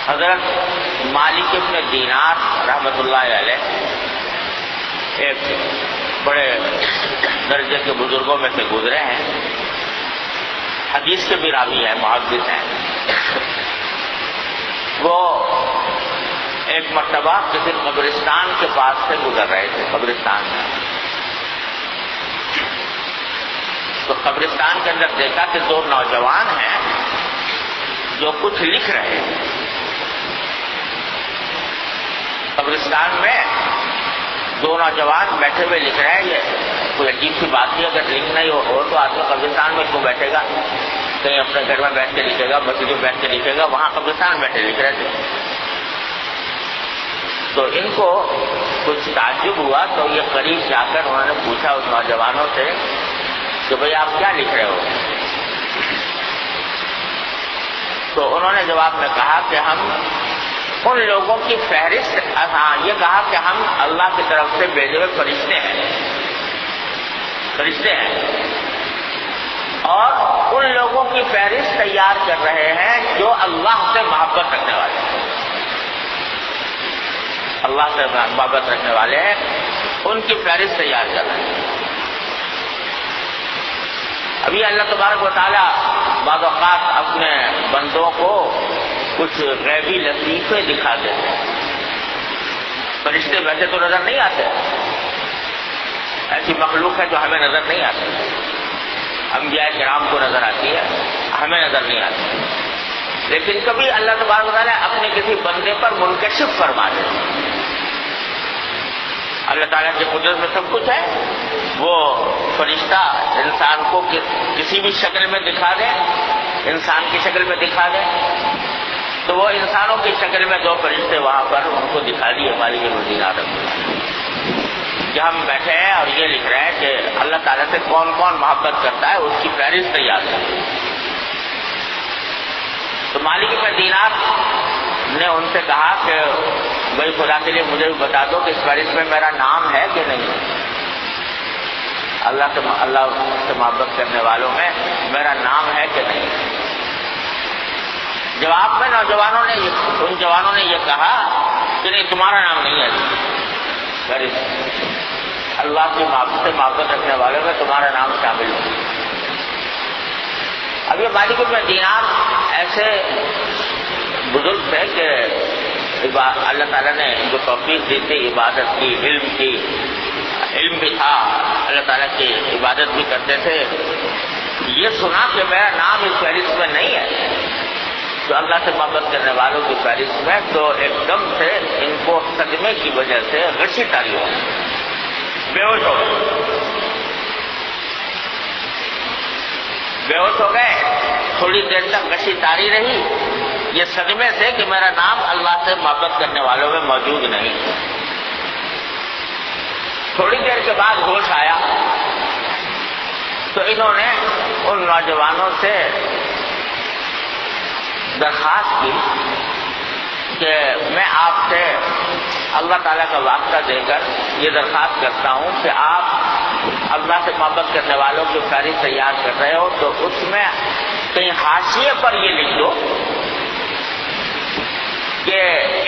حضرت مالک ابن دینار رحمۃ اللہ علیہ ایک بڑے درجے کے بزرگوں میں سے گزرے ہیں، حدیث کے بھی راوی ہیں، محدث ہیں۔ وہ ایک مرتبہ کسی قبرستان کے پاس سے گزر رہے تھے، قبرستان میں، تو قبرستان کے اندر دیکھا کہ دو نوجوان ہیں جو کچھ لکھ رہے ہیں۔ قبرستان میں دو نوجوان بیٹھے ہوئے لکھ رہے ہیں۔ یہ کوئی عجیب سی بات نہیں، اگر لکھنا ہی ہو تو آدمی قبرستان میں کیوں بیٹھے گا؟ کہیں اپنے گھر میں بیٹھ کے لکھے گا، مسجد میں بیٹھ کے لکھے گا، وہاں قبرستان بیٹھے لکھ رہے تھے۔ تو ان کو کچھ تعجب ہوا، تو یہ قریب جا کر انہوں نے پوچھا اس نوجوانوں سے کہ بھئی آپ کیا لکھ رہے ہو؟ تو انہوں نے جواب میں کہا کہ ہم ان لوگوں کی فہرست، یہ کہا کہ ہم اللہ کی طرف سے بھیجے ہوئے فرشتے ہیں اور ان لوگوں کی فہرست تیار کر رہے ہیں جو اللہ سے محبت رکھنے والے ہیں، اللہ سے محبت رکھنے والے ہیں، ان کی فہرست تیار کر رہے ہیں۔ ابھی اللہ تبارک و تعالیٰ بعض اوقات اپنے بندوں کو کچھ غیبی لطیفے دکھا دیتے ہیں۔ فرشتے ویسے تو نظر نہیں آتے، ایسی مخلوق ہے جو ہمیں نظر نہیں آتی، انبیاء کرام کو نظر آتی ہے، ہمیں نظر نہیں آتی، لیکن کبھی اللہ تبارک و تعالیٰ اپنے کسی بندے پر منکشف فرما دیتے ہیں۔ اللہ تعالیٰ کی قدرت میں سب کچھ ہے، وہ فرشتہ انسان کو کسی بھی شکل میں دکھا دے، انسان کی شکل میں دکھا دے، تو وہ انسانوں کی شکل میں دو فرشتے وہاں پر ان کو دکھا دیے مالک المدینہ کہ ہم بیٹھے ہیں اور یہ لکھ رہے ہیں کہ اللہ تعالیٰ سے کون کون محبت کرتا ہے، اس کی فہرست تیار کریں۔ تو مالک ابن دینار نے ان سے کہا کہ بھائی خدا کے لیے مجھے بھی بتا دو کہ اس فہرست میں میرا نام ہے کہ نہیں، اللہ سے محبت کرنے والوں میں میرا نام ہے کہ نہیں۔ جواب میں ان جوانوں نے یہ کہا کہ نہیں، تمہارا نام نہیں ہے فہرست، اللہ کی سے محبت رکھنے والوں میں تمہارا نام شامل ہو۔ اب یہ مالک ابن دینار ایسے بزرگ تھے کہ اللہ تعالیٰ نے ان کو توفیق دی تھی عبادت کی، علم بھی تھا، اللہ تعالیٰ کی عبادت بھی کرتے تھے۔ یہ سنا کہ میرا نام اس فہرست میں نہیں ہے، تو اللہ سے محبت کرنے والوں کی فہرست میں، تو ایک دم سے ان کو صدمے کی وجہ سے غشی طاری ہو، بے ہوش ہو گئے۔ تھوڑی دیر تک غشی طاری رہی، یہ صدمے سے کہ میرا نام اللہ سے محبت کرنے والوں میں موجود نہیں۔ تھوڑی دیر کے بعد ہوش آیا تو انہوں نے ان نوجوانوں سے درخواست کی کہ میں آپ سے اللہ تعالیٰ کا واسطہ دے کر یہ درخواست کرتا ہوں کہ آپ اللہ سے محبت کرنے والوں کی فہرست تیار کر رہے ہو تو اس میں کہیں حاشیے پر یہ لکھ دو کہ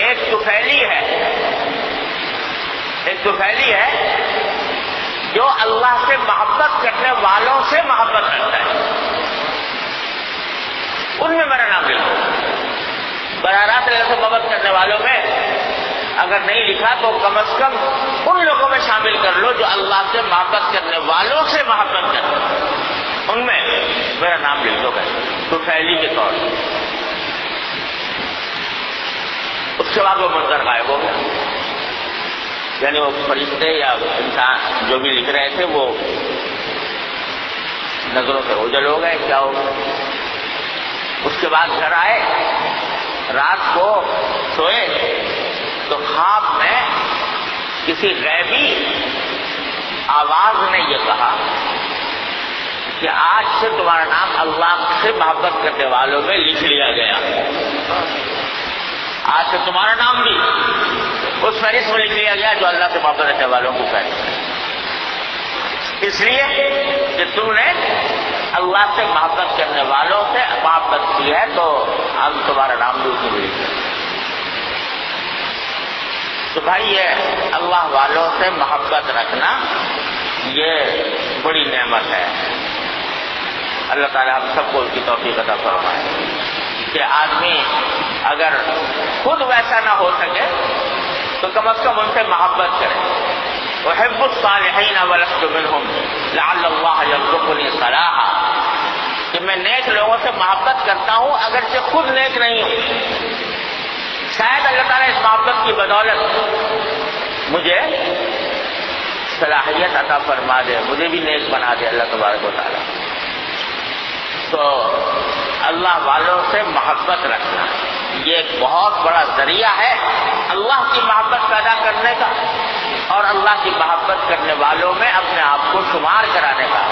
ایک طفیلی ہے جو اللہ سے محبت کرنے والوں سے محبت کرتا ہے، ان میں میرا نام لکھ دو۔ براہ راست اللہ سے محبت کرنے والوں میں اگر نہیں لکھا تو کم از کم ان لوگوں میں شامل کر لو جو اللہ سے محبت کرنے والوں سے محبت کرتے ہیں، ان میں میرا نام لکھ دو تو پھیلی کے طور پر۔ اس کے بعد وہ منظر غائب ہو گیا، یعنی وہ فرشتے یا انسان جو بھی لکھ رہے تھے وہ نظروں سے اوجھل ہو گئے، کیا ہو گیا۔ اس کے بعد گھر آئے، رات کو سوئے تو خواب میں کسی غیبی آواز نے یہ کہا کہ آج سے تمہارا نام اللہ سے محبت کرنے والوں میں لکھ لیا گیا، آج سے تمہارا نام بھی اس فہرست میں لکھ لیا گیا جو اللہ سے محبت رکھنے والوں کو فہرست ہے، اس لیے کہ تم نے اللہ سے محبت کرنے والوں سے محبت کی ہے تو ہم تمہارا نام بھی اسی میں لکھ تو بھائی یہ اللہ والوں سے محبت رکھنا یہ بڑی نعمت ہے. اللہ تعالیٰ ہم سب کو اس کی توفیق عطا فرمائے کہ آدمی اگر خود ویسا نہ ہو سکے تو کم از کم ان سے محبت کرے. احب الصالحین ولست منہم لعل اللہ یرزقنی صلاحا، کہ میں نیک لوگوں سے محبت کرتا ہوں اگرچہ خود نیک نہیں ہوں. شاید اللہ تعالیٰ اس محبت کی بدولت مجھے صلاحیت عطا فرما دے، مجھے بھی نیک بنا دے اللہ تبارک و تعالیٰ. تو اللہ والوں سے محبت رکھنا یہ ایک بہت بڑا ذریعہ ہے اللہ کی محبت پیدا کرنے کا اور اللہ کی محبت کرنے والوں میں اپنے آپ کو شمار کرانے کا.